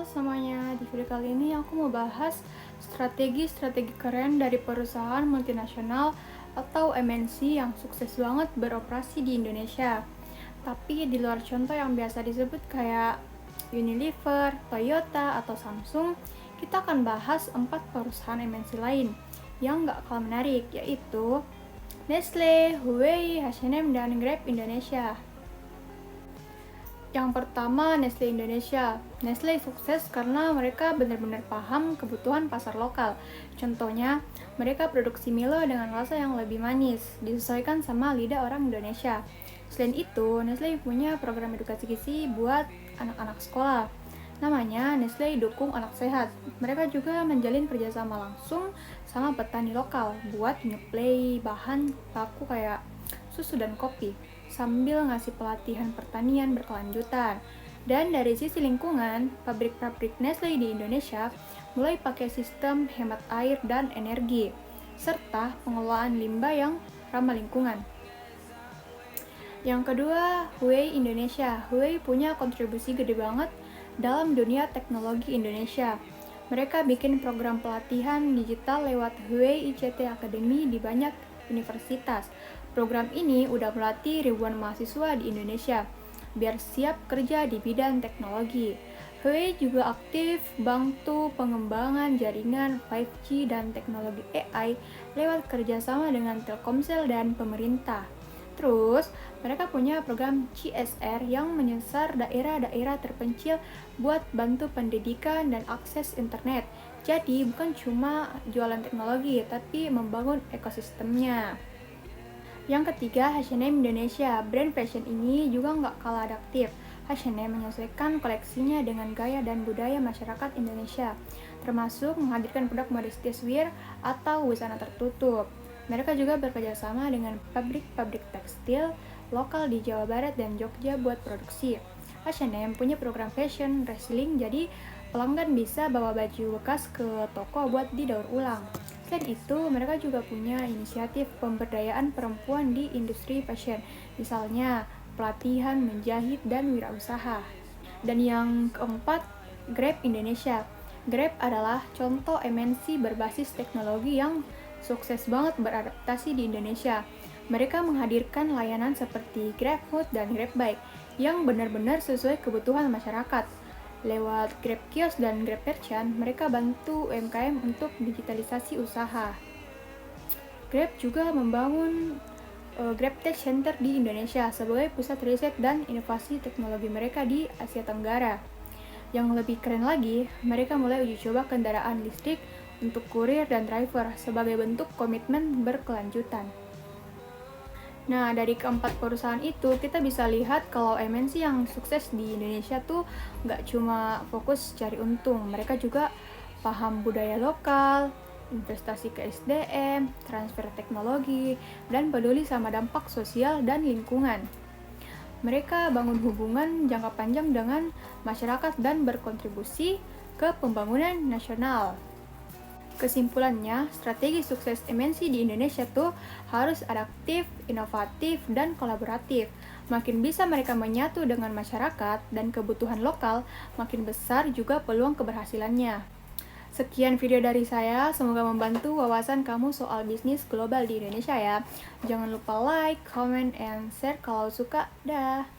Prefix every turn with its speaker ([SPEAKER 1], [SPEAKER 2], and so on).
[SPEAKER 1] Halo semuanya, di video kali ini aku mau bahas strategi-strategi keren dari perusahaan multinasional atau MNC yang sukses banget beroperasi di Indonesia. Tapi di luar contoh yang biasa disebut kayak Unilever, Toyota, atau Samsung, kita akan bahas 4 perusahaan MNC lain yang nggak kalah menarik, yaitu Nestle, Huawei, H&M, dan Grab Indonesia. Yang pertama, Nestle Indonesia. Nestle sukses karena mereka benar-benar paham kebutuhan pasar lokal. Contohnya, mereka produksi Milo dengan rasa yang lebih manis, disesuaikan sama lidah orang Indonesia. Selain itu, Nestle punya program edukasi gizi buat anak-anak sekolah. Namanya Nestle Dukung Anak Sehat. Mereka juga menjalin kerjasama langsung sama petani lokal buat ngeplay bahan baku kayak susu dan kopi, sambil ngasih pelatihan pertanian berkelanjutan. Dan dari sisi lingkungan, pabrik-pabrik Nestle di Indonesia mulai pakai sistem hemat air dan energi, serta pengelolaan limbah yang ramah lingkungan. Yang kedua, Huawei Indonesia. Huawei punya kontribusi gede banget dalam dunia teknologi Indonesia. Mereka bikin program pelatihan digital lewat Huawei ICT Academy di banyak universitas. Program ini udah melatih ribuan mahasiswa di Indonesia biar siap kerja di bidang teknologi. Huawei juga aktif bantu pengembangan jaringan 5G dan teknologi AI lewat kerjasama dengan Telkomsel dan pemerintah. Terus, mereka punya program CSR yang menyasar daerah-daerah terpencil buat bantu pendidikan dan akses internet. Jadi, bukan cuma jualan teknologi, tapi membangun ekosistemnya. Yang ketiga, H&M Indonesia. Brand fashion ini juga nggak kalah adaptif. H&M menyesuaikan koleksinya dengan gaya dan budaya masyarakat Indonesia, termasuk menghadirkan produk mode streetwear atau busana tertutup. Mereka juga bekerjasama dengan pabrik-pabrik tekstil lokal di Jawa Barat dan Jogja buat produksi. H&M punya program fashion reselling, jadi pelanggan bisa bawa baju bekas ke toko buat didaur ulang. Selain itu, mereka juga punya inisiatif pemberdayaan perempuan di industri fashion, misalnya pelatihan menjahit dan wirausaha. Dan yang keempat, Grab Indonesia. Grab adalah contoh MNC berbasis teknologi yang sukses banget beradaptasi di Indonesia. Mereka menghadirkan layanan seperti GrabFood dan GrabBike yang benar-benar sesuai kebutuhan masyarakat. Lewat Grab Kios dan Grab Merchant, mereka bantu UMKM untuk digitalisasi usaha. Grab juga membangun Grab Tech Center di Indonesia sebagai pusat riset dan inovasi teknologi mereka di Asia Tenggara. Yang lebih keren lagi, mereka mulai uji coba kendaraan listrik untuk kurir dan driver sebagai bentuk komitmen berkelanjutan. Nah, dari keempat perusahaan itu, kita bisa lihat kalau MNC yang sukses di Indonesia tuh nggak cuma fokus cari untung, mereka juga paham budaya lokal, investasi ke SDM, transfer teknologi, dan peduli sama dampak sosial dan lingkungan. Mereka bangun hubungan jangka panjang dengan masyarakat dan berkontribusi ke pembangunan nasional. Kesimpulannya, strategi sukses MNC di Indonesia tuh harus adaptif, inovatif, dan kolaboratif. Makin bisa mereka menyatu dengan masyarakat dan kebutuhan lokal, makin besar juga peluang keberhasilannya. Sekian video dari saya, semoga membantu wawasan kamu soal bisnis global di Indonesia ya. Jangan lupa like, comment, and share kalau suka. Dah.